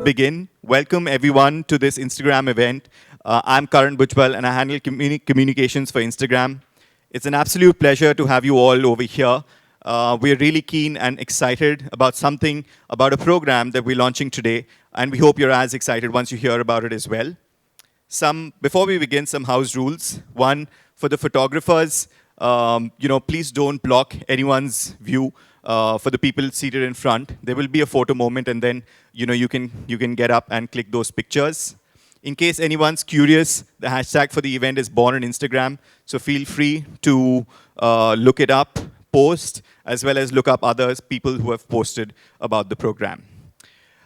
begin. Welcome everyone to this Instagram event. I'm Karan Bujbal and I handle communications for Instagram. It's an absolute pleasure to have you all over here. We're really keen and excited about a program that we're launching today, and we hope you're as excited once you hear about it as well. Before we begin, some house rules. One, for the photographers, please don't block anyone's view. For the people seated in front, there will be a photo moment, and then you can get up and click those pictures. In case anyone's curious, the hashtag for the event is born on Instagram, so feel free to look it up, post, as well as look up others, people who have posted about the program.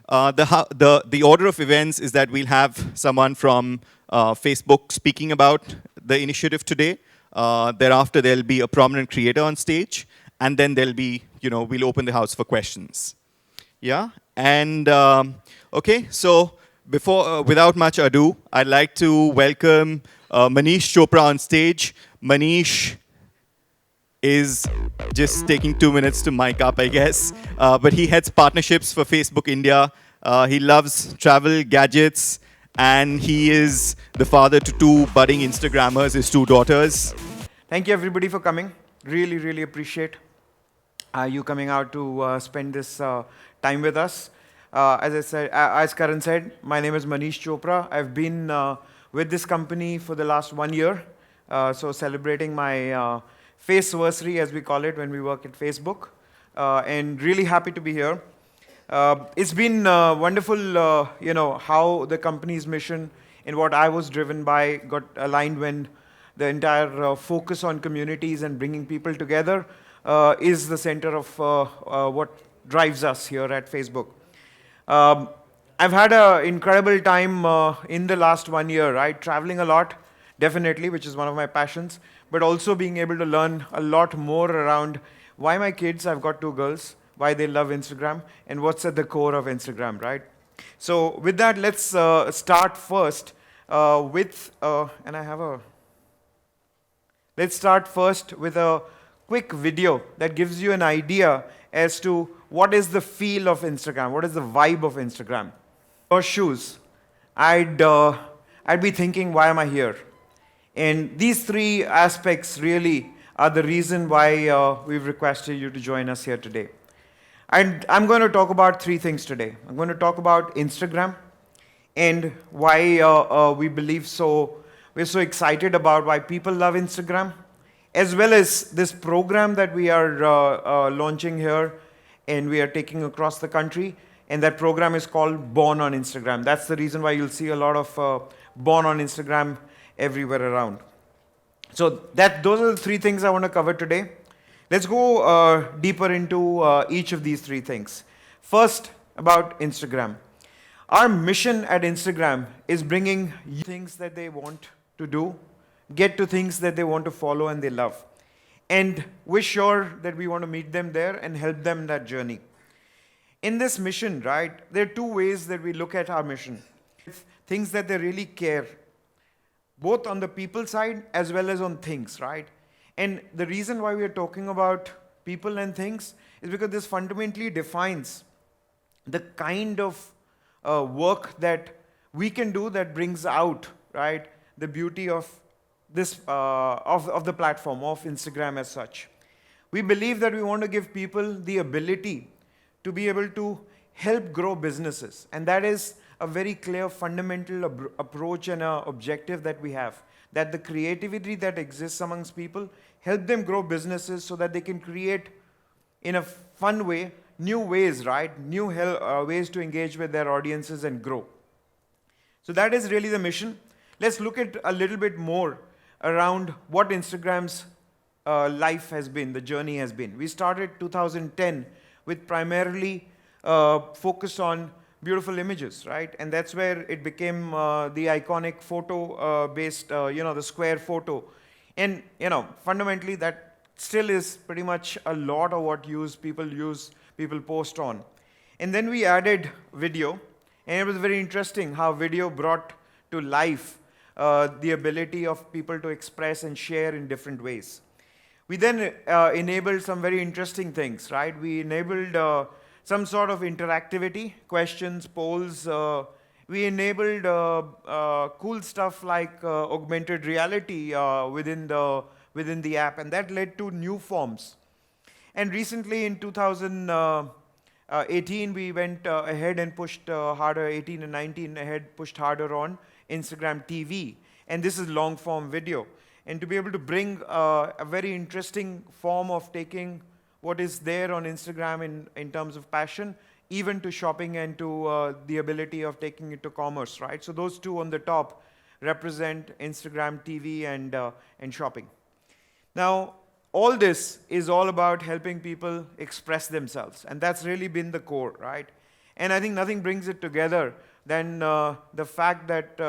The order of events is that we'll have someone from Facebook speaking about the initiative today. Thereafter, there'll be a prominent creator on stage, and then there'll be, we'll open the house for questions. Yeah, and okay, so without much ado, I'd like to welcome Manish Chopra on stage. Manish is just taking 2 minutes to mic up, I guess. But he heads partnerships for Facebook India. He loves travel, gadgets, and he is the father to two budding Instagrammers, his two daughters. Thank you everybody for coming. Really, really appreciate you coming out to spend this time with us. As Karan said, my name is Manish Chopra. I've been with this company for the last 1 year. So celebrating my Faceversary, as we call it when we work at Facebook. And really happy to be here. It's been wonderful, how the company's mission and what I was driven by got aligned when the entire focus on communities and bringing people together is the center of what drives us here at Facebook. I've had an incredible time in the last 1 year, right? Traveling a lot, definitely, which is one of my passions, but also being able to learn a lot more around why my kids, I've got two girls, why they love Instagram, and what's at the core of Instagram, right? So with that, let's start first Let's start first with a quick video that gives you an idea as to what is the feel of Instagram, what is the vibe of Instagram. Or shoes, I'd be thinking, why am I here? And these three aspects really are the reason why we've requested you to join us here today. And I'm going to talk about three things today. I'm going to talk about Instagram and why we believe we're so excited about why people love Instagram, as well as this program that we are launching here and we are taking across the country. And that program is called Born on Instagram. That's the reason why you'll see a lot of Born on Instagram everywhere around. So those are the three things I want to cover today. Let's go deeper into each of these three things. First, about Instagram. Our mission at Instagram is bringing things that they want to do, get to things that they want to follow and they love. And we're sure that we want to meet them there and help them in that journey. In this mission, right, there are two ways that we look at our mission. Things that they really care, both on the people side as well as on things, right? And the reason why we are talking about people and things is because this fundamentally defines the kind of work that we can do that brings out, right, the beauty of this of the platform, of Instagram as such. We believe that we want to give people the ability to be able to help grow businesses. And that is a very clear fundamental approach and objective that we have. That the creativity that exists amongst people, help them grow businesses so that they can create, in a fun way, new ways, right? New ways to engage with their audiences and grow. So that is really the mission. Let's look at a little bit more around what Instagram's life has been, the journey has been. We started 2010 with primarily focus on beautiful images, right? And that's where it became the iconic photo-based, the square photo. And, fundamentally that still is pretty much a lot of what people post on. And then we added video, and it was very interesting how video brought to life the ability of people to express and share in different ways. We then enabled some very interesting things, right? We enabled some sort of interactivity, questions, polls. We enabled cool stuff like augmented reality within the app, and that led to new forms. And recently in 2018, we went ahead and pushed harder, 18 and 19 ahead, pushed harder on Instagram TV. And this is long form video. And to be able to bring a very interesting form of taking what is there on Instagram in terms of passion, even to shopping and to the ability of taking it to commerce, right? So those two on the top represent Instagram TV and shopping. Now, all this is all about helping people express themselves, and that's really been the core, right? And I think nothing brings it together than the fact that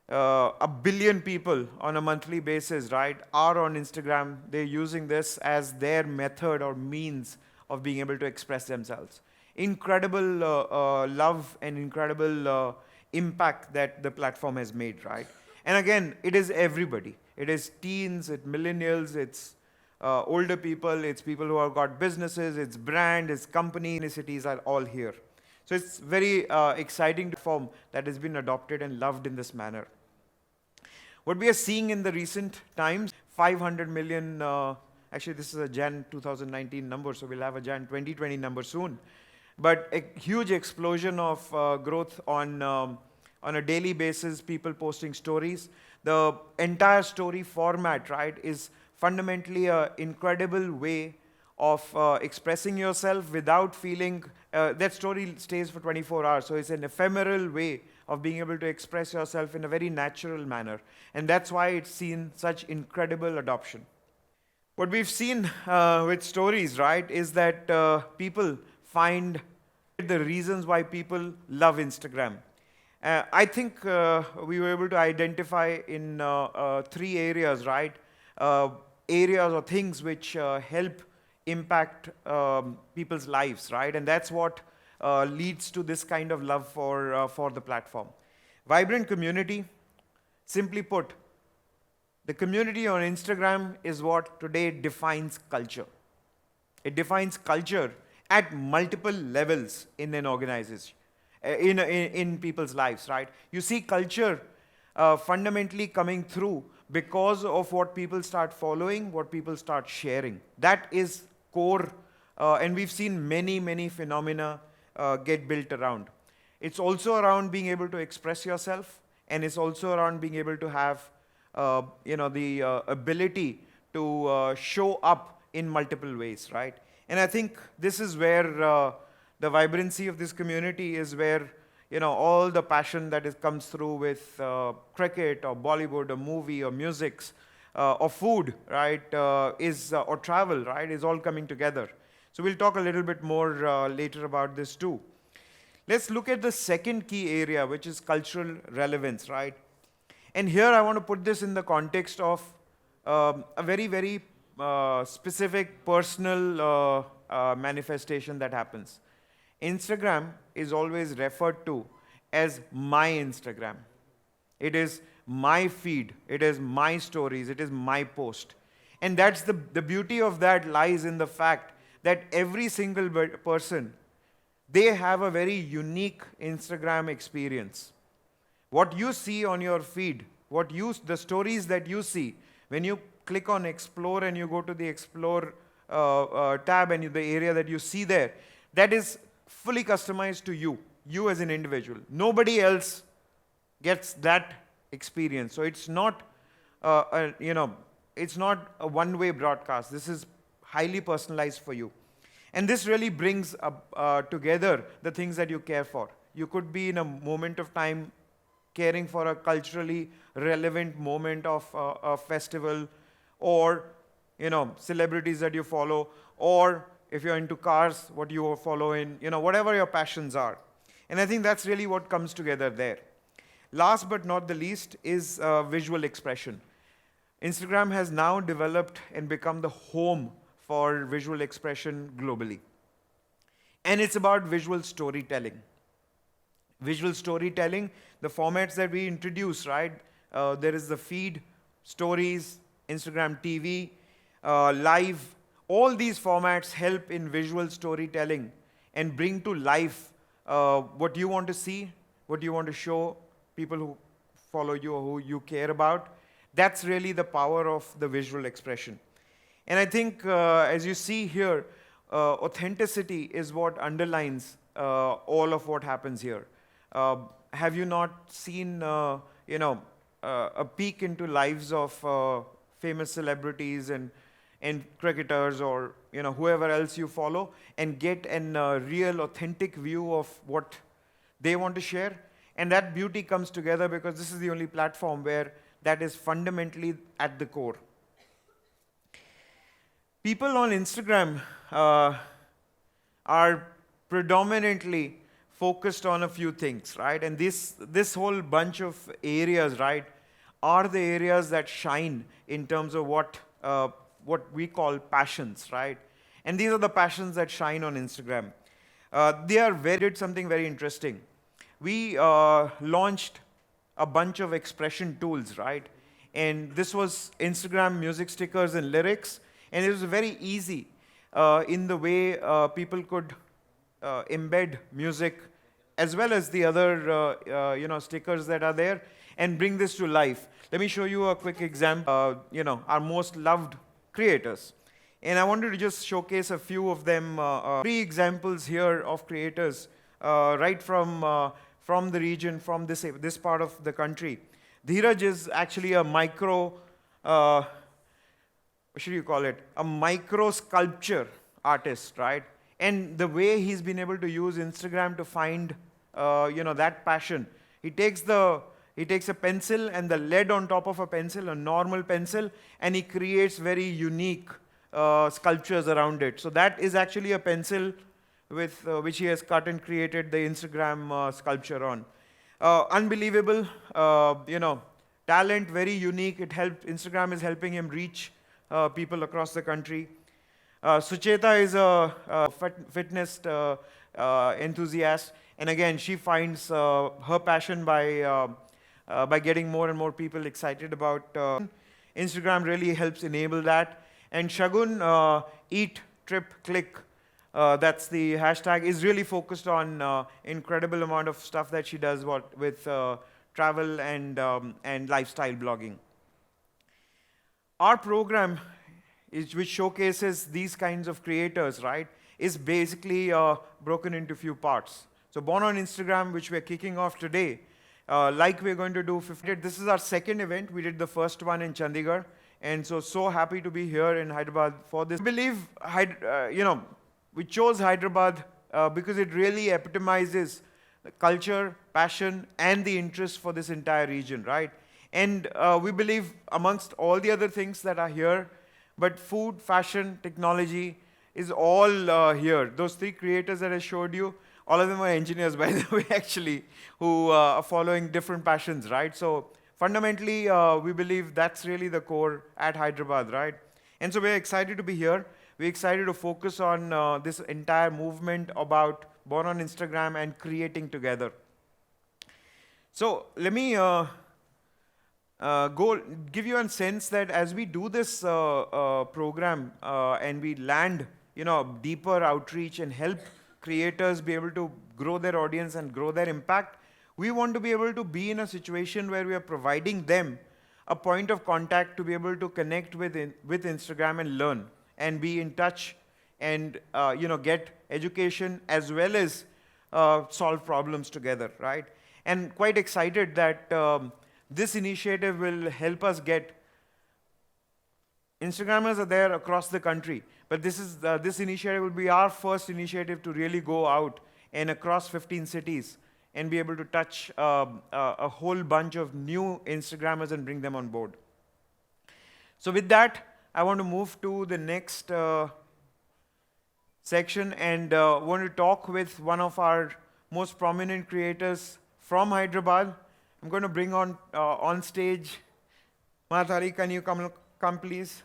a billion people on a monthly basis, right, are on Instagram. They're using this as their method or means of being able to express themselves. Incredible love and incredible impact that the platform has made, right? And again, it is everybody. It is teens, it's millennials, it's older people, it's people who have got businesses, it's brand, it's companies, cities are all here. So it's very exciting platform that has been adopted and loved in this manner. What we are seeing in the recent times, 500 million, actually this is a Jan 2019 number, so we'll have a Jan 2020 number soon. But a huge explosion of growth on a daily basis, people posting stories. The entire story format, right, is fundamentally an incredible way of expressing yourself without feeling, that story stays for 24 hours. So it's an ephemeral way of being able to express yourself in a very natural manner. And that's why it's seen such incredible adoption. What we've seen with stories, right, is that people find the reasons why people love Instagram. I think we were able to identify in 3 areas, right? Areas or things which help impact people's lives, right? And that's what leads to this kind of love for the platform. Vibrant community, simply put, the community on Instagram is what today defines culture. It defines culture at multiple levels in an organization, in people's lives, right? You see culture fundamentally coming through because of what people start following, what people start sharing. That is core, and we've seen many, many phenomena get built around. It's also around being able to express yourself, and it's also around being able to have the ability to show up in multiple ways, right? And I think this is where the vibrancy of this community is where all the passion that comes through with cricket or Bollywood or movie or musics or food, right, or travel, right, is all coming together. So we'll talk a little bit more later about this too. Let's look at the second key area, which is cultural relevance, right? And here I want to put this in the context of a very, very specific personal manifestation that happens. Instagram is always referred to as my Instagram. It is my feed. It is my stories. It is my post. And that's the beauty of that lies in the fact that every single person, they have a very unique Instagram experience. What you see on your feed, the stories that you see, when you click on explore and you go to the explore tab and the area that you see there, that is fully customized to you as an individual. Nobody else gets that experience. So it's not, it's not a one-way broadcast. This is highly personalized for you. And this really brings together the things that you care for. You could be in a moment of time caring for a culturally relevant moment of a festival, or celebrities that you follow, or if you're into cars, what you follow in, whatever your passions are. And I think that's really what comes together there. Last but not the least is visual expression. Instagram has now developed and become the home for visual expression globally. And it's about visual storytelling. Visual storytelling, the formats that we introduce, right? There is the feed, stories, Instagram TV, live. All these formats help in visual storytelling and bring to life what you want to see, what you want to show people who follow you or who you care about. That's really the power of the visual expression. And I think, as you see here, authenticity is what underlines all of what happens here. Have you not seen, a peek into lives of famous celebrities and cricketers, or whoever else you follow, and get an real, authentic view of what they want to share? And that beauty comes together because this is the only platform where that is fundamentally at the core. People on Instagram are predominantly focused on a few things, right? And this whole bunch of areas, right, are the areas that shine in terms of what we call passions, right? And these are the passions that shine on Instagram. Did something very interesting. We launched a bunch of expression tools, right? And this was Instagram music stickers and lyrics. And it was very easy in the way people could embed music as well as the other stickers that are there and bring this to life. Let me show you a quick example. Our most loved creators. And I wanted to just showcase a few of them. Three examples here of creators right from the region, from this part of the country. Dheeraj is actually a micro what should you call it, a micro sculpture artist, right? And the way he's been able to use Instagram to find, that passion. He takes a pencil and the lead on top of a pencil, a normal pencil, and he creates very unique sculptures around it. So that is actually a pencil with which he has cut and created the Instagram sculpture on. Unbelievable, talent, very unique. Instagram is helping him reach people across the country. Sucheta is a fitness enthusiast, and again, she finds her passion by getting more and more people excited about Instagram. Really helps enable that. And Shagun, Eat, Trip, Click, that's the hashtag, is really focused on incredible amount of stuff that she does with travel and lifestyle blogging. Our program, which showcases these kinds of creators, right, is basically broken into few parts. So Born on Instagram, which we're kicking off today, like we're going to do 50. This is our second event. We did the first one in Chandigarh, and so happy to be here in Hyderabad for this. I believe, we chose Hyderabad because it really epitomizes the culture, passion, and the interest for this entire region, right? And we believe amongst all the other things that are here, but food, fashion, technology is all here. Those three creators that I showed you, all of them are engineers, by the way, actually, who are following different passions, right? So fundamentally, we believe that's really the core at Hyderabad, right? And so we're excited to be here. We're excited to focus on this entire movement about Born on Instagram and creating together. So let me give you a sense that as we do this program and we land, deeper outreach and help creators be able to grow their audience and grow their impact, we want to be able to be in a situation where we are providing them a point of contact to be able to connect with Instagram and learn and be in touch and get education as well as solve problems together, right? And quite excited that this initiative will help us get Instagrammers are there across the country, but this initiative will be our first initiative to really go out and across 15 cities and be able to touch a whole bunch of new Instagrammers and bring them on board. So with that, I want to move to the next section and want to talk with one of our most prominent creators from Hyderabad. I'm going to bring on stage Mathari. Can you come please?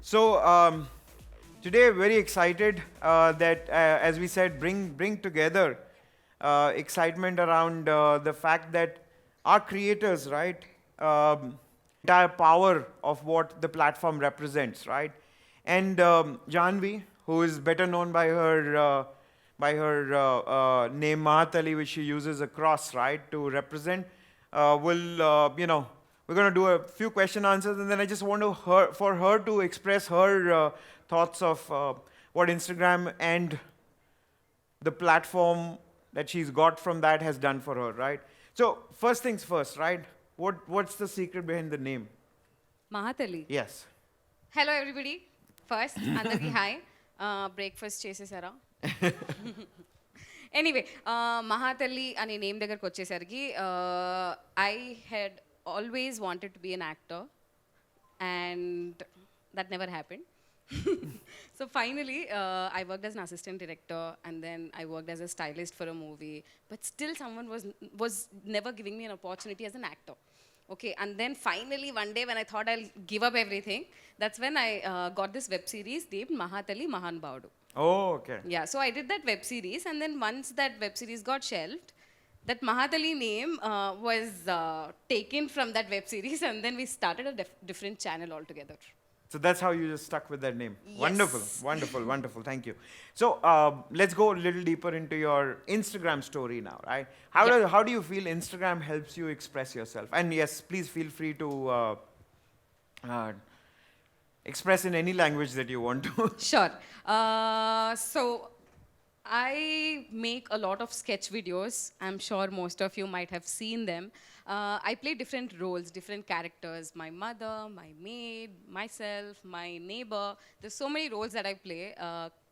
So today, very excited that, as we said, bring together excitement around the fact that our creators, right, entire power of what the platform represents, right? And Janvi, who is better known by her name Mahathalli, which she uses across, right, to represent, will we're going to do a few question answers, and then I just want for her to express her thoughts of what Instagram and the platform that she's got from that has done for her, right? So first things first, right? What's the secret behind the name? Mahathalli. Yes. Hello everybody. First, andarki hi. Breakfast chesesara. Anyway, Mahathalli అనే name దగ్గరకు వచ్చేసరికి I had always wanted to be an actor and that never happened. So finally, I worked as an assistant director and then I worked as a stylist for a movie. But still someone was never giving me an opportunity as an actor. Okay, and then finally one day when I thought I'll give up everything, that's when I got this web series named Mahathalli Mahan Baudu. Oh, okay. Yeah, so I did that web series, and then once that web series got shelved, that Mahathalli name was taken from that web series, and then we started a different channel altogether. So that's how you just stuck with that name. Yes. Wonderful, wonderful, wonderful. Thank you. So let's go a little deeper into your Instagram story now, right? How do you feel Instagram helps you express yourself? And yes, please feel free to express in any language that you want to. Sure. So I make a lot of sketch videos. I'm sure most of you might have seen them. I play different roles, different characters. My mother, my maid, myself, my neighbor. There's so many roles that I play.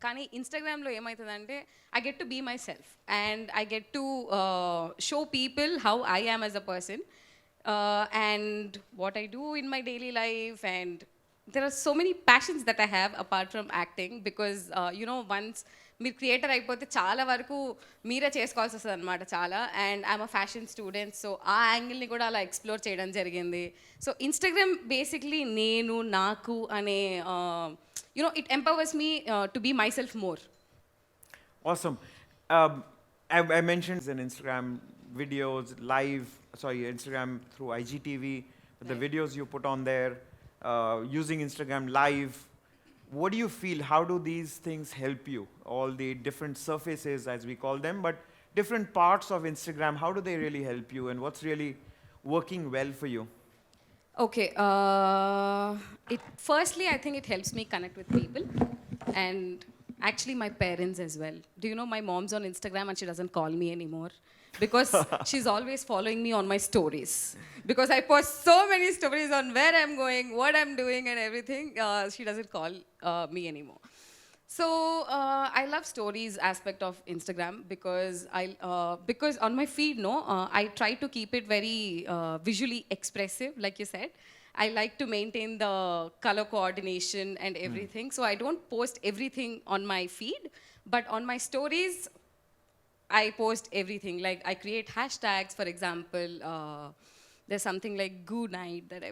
Kani Instagram lo emaitadante, I get to be myself. And I get to show people how I am as a person. And what I do in my daily life, and there are so many passions that I have apart from acting because once మీరు creator అయిపోతే చాలా వరకు మీరే చేసుకోవాల్సి వస్తుంది అనమాట చాలా and I'm a fashion student so ఆ యాంగిల్ని కూడా అలా ఎక్స్ప్లోర్ చేయడం జరిగింది సో ఇన్స్టాగ్రామ్ బేసిక్లీ నేను నాకు అనే it empowers me to be myself more Awesome. I mentioned in Instagram videos, Instagram through IGTV, the videos you put on there, using Instagram live. What do you feel? How do these things help you? All the different surfaces, as we call them, but different parts of Instagram, how do they really help you? And what's really working well for you? Okay. Firstly, I think it helps me connect with people and actually my parents as well. Do you know my mom's on Instagram and she doesn't call me anymore because she's always following me on my stories. Because I post so many stories on where I'm going, what I'm doing and everything. She doesn't call me anymore. So I love stories aspect of Instagram because on my feed, I try to keep it very visually expressive, like you said. I like to maintain the color coordination and everything. So I don't post everything on my feed, but on my stories, I post everything. Like I create hashtags, for example. There's something like "good night" that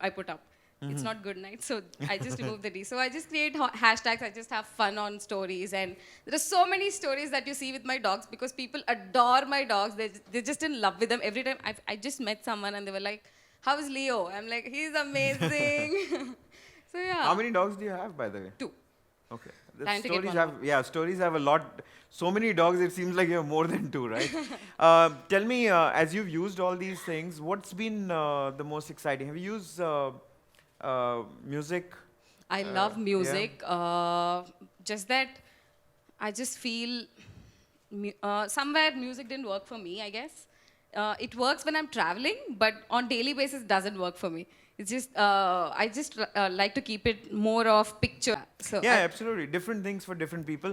I put up. It's not good night, so I just remove the D. So I just create hashtags. I just have fun on stories, and there are so many stories that you see with my dogs because people adore my dogs. They're just in love with them. Every time I just met someone and they were like, "How's Leo?" I'm like, "He's amazing." So yeah. How many dogs do you have, by the way? 2. Okay. The Trying to get stories one have stories have a lot. So many dogs. It seems like you have more than 2, right? Tell me, as you've used all these things, what's been the most exciting? Have you used music? I love music. Just that I just feel somewhere music didn't work for me, I guess. It works when I'm traveling, but on daily basis doesn't work for me. It's just I just like to keep it more of picture. So Yeah, absolutely. Different things for different people.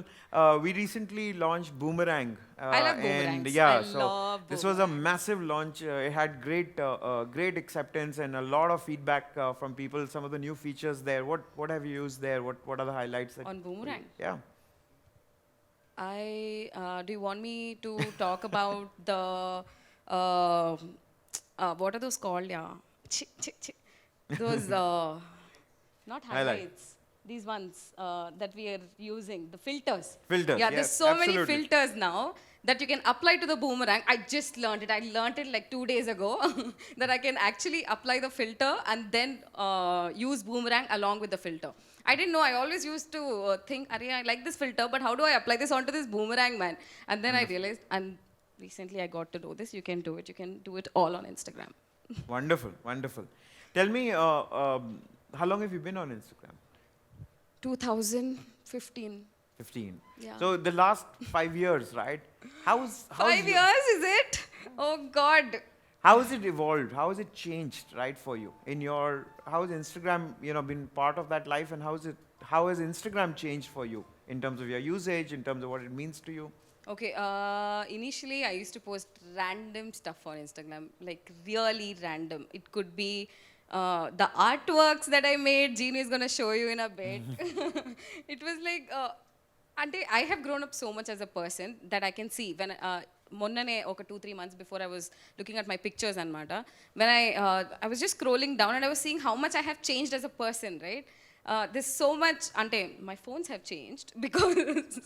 We recently launched Boomerang. I love And Boomerangs. yeah, I so love this was a massive launch. It had great acceptance and a lot of feedback from people. Some of the new features there. What have you used there? What are the highlights? on Boomerang. Yeah. Do you want me to talk about the what are those called? Yeah, those not highlights. These ones that we are using, the filters. Filters, Yeah, yes, there's so many absolutely. filters now that you can apply to the boomerang. I just learned it. I learned it like 2 days ago that I can actually apply the filter and then use boomerang along with the filter. I didn't know. I always used to think, Arey, I like this filter, but how do I apply this onto this boomerang, man? And then I realized, and recently I got to know this. You can do it. You can do it all on Instagram. Wonderful, wonderful. Tell me, how long have you been on Instagram? 2015. 15. Yeah. So the last 5 years, right? How's 5 years, is it? Oh, God. how has it evolved? How has it changed, right, for you? How has Instagram, been part of that life, and how has Instagram changed for you in terms of your usage, in terms of what it means to you? Okay, initially I used to post random stuff on Instagram, like really random. It could be the artworks that I made. Gene is gonna show you in a bit. It was like, and I have grown up so much as a person that I can see when మొన్ననే ఒక 2-3 months before I was looking at my pictures అన్నమాట. When I was just scrolling down and I was seeing how much I have changed as a person, right? There's so much, ante my phones have changed because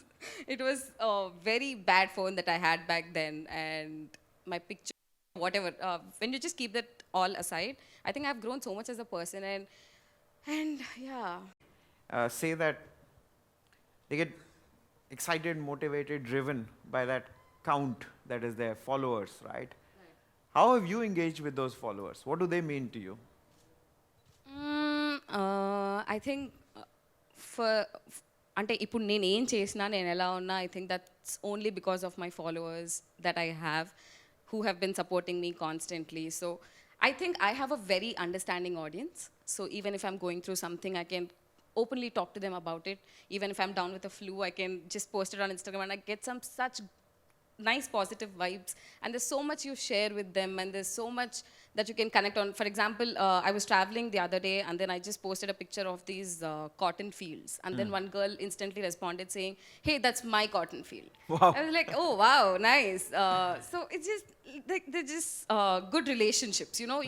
it was a very bad phone that I had back then, and my picture, whatever. When you just keep that all aside, I think I've grown so much as a person, and yeah. Say that they get excited, motivated, driven by that count that is their followers, right? How have you engaged with those followers? What do they mean to you? I think for అంటే ఇప్పుడు నేను ఏం చేసినా నేను ఎలా ఉన్నా I think that's only because of my followers that I have who have been supporting me constantly so I think I have a very understanding audience. So even if I'm going through something, I can openly talk to them about it. Even if I'm down with the flu, I can just post it on Instagram and I get some such nice positive vibes. And there's so much you share with them, and there's so much that you can connect on. For example, I was traveling the other day and then I just posted a picture of these cotton fields. And then one girl instantly responded saying, hey, that's my cotton field. Wow. I was like, oh, wow, nice. So it's just, they're just good relationships, you know.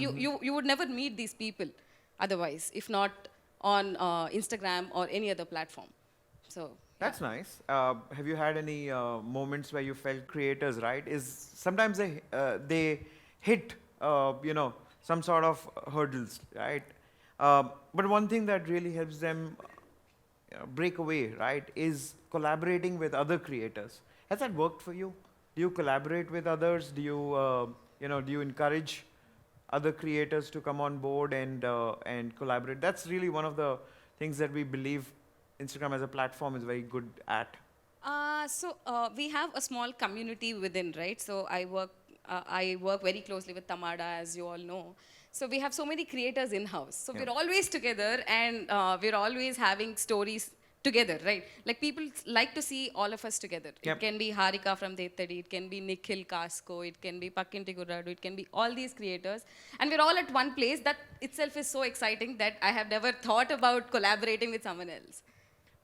You would never meet these people otherwise, if not on Instagram or any other platform. So That's nice. Have you had any moments where you felt creators, right? Is sometimes they hit some sort of hurdles, right? But one thing that really helps them break away, right, is collaborating with other creators. Has that worked for you? Do you collaborate with others? Do you encourage other creators to come on board and collaborate? That's really one of the things that we believe Instagram as a platform is very good at. So we have a small community within, right? So I work very closely with Tamada, as you all know. So we have so many creators in-house. So we're always together, and we're always having stories together, right? Like people like to see all of us together. Yep. It can be Harika from Dettadi, it can be Nikhil Kasko, it can be Pakkinti Gurradu, it can be all these creators. And we're all at one place. That itself is so exciting that I have never thought about collaborating with someone else.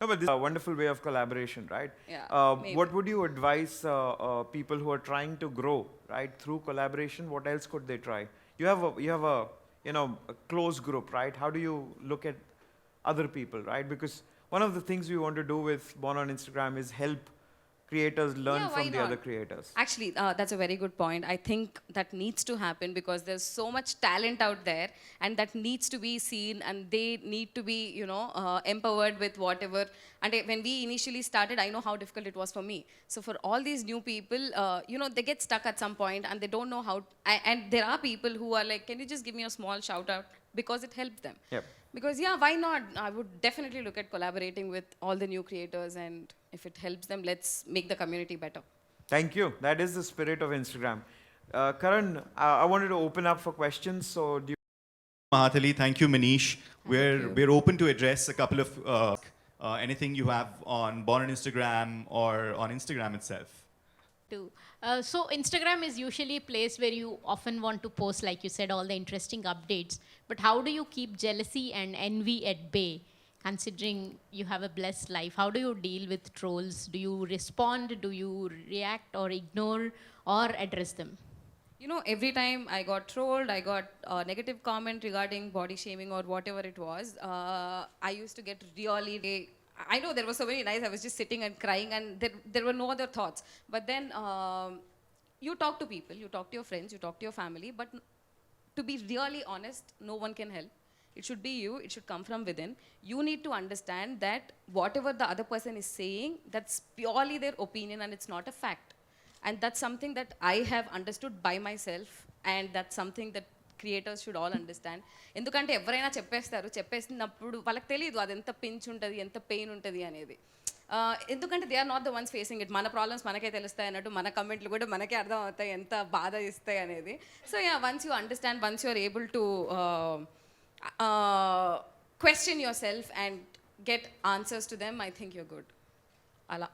No, but this is a wonderful way of collaboration, right? Yeah, maybe. What would you advise people who are trying to grow, right, through collaboration? What else could they try? You have a a close group, right? How do you look at other people, right? Because one of the things we want to do with Born on Instagram is help creators learn Yeah, why from the other not? creators. Actually, that's a very good point. I think that needs to happen because there's so much talent out there, and that needs to be seen, and they need to be, empowered with whatever. And when we initially started, I know how difficult it was for me. So for all these new people, they get stuck at some point and they don't know how. And there are people who are like, can you just give me a small shout out, because it helped them. Yep. Because yeah, why not? I would definitely look at collaborating with all the new creators, and if it helps them, let's make the community better. Thank you. That is the spirit of Instagram. Karan, I wanted to open up for questions. So do you Mahathalli, thank you, Manish. you. We're open to address a couple of anything you have on Born on Instagram or on Instagram itself. Too. So Instagram is usually a place where you often want to post, like you said, all the interesting updates. But how do you keep jealousy and envy at bay, considering you have a blessed life? How do you deal with trolls? Do you respond? Do you react or ignore or address them? Every time I got trolled, I got a negative comment regarding body shaming or whatever it was, I used to get really, I know there were so many nights I was just sitting and crying, and there were no other thoughts. But then you talk to people, you talk to your friends, you talk to your family, but to be really honest, no one can help. It should be you, it should come from within. You need to understand that whatever the other person is saying, that's purely their opinion and it's not a fact. And that's something that I have understood by myself, and that's something that creators should all understand. ఎందుకంటే ఎవరైనా చెప్పేసినప్పుడు వాళ్ళకి తెలియదు అది ఎంత pinch ఉంటుంది, ఎంత pain ఉంటుంది అనేది. ఎందుకంటే they are not the ones facing it. మన ప్రాబ్లమ్స్ మనకే తెలుస్తాయి అన్నట్టు మన కమెంట్లు కూడా మనకే అర్థం అవుతాయి ఎంత బాధ ఇస్తాయి అనేది. So yeah, once you understand, once you are able to question yourself and get answers to them, I think you're good. అలా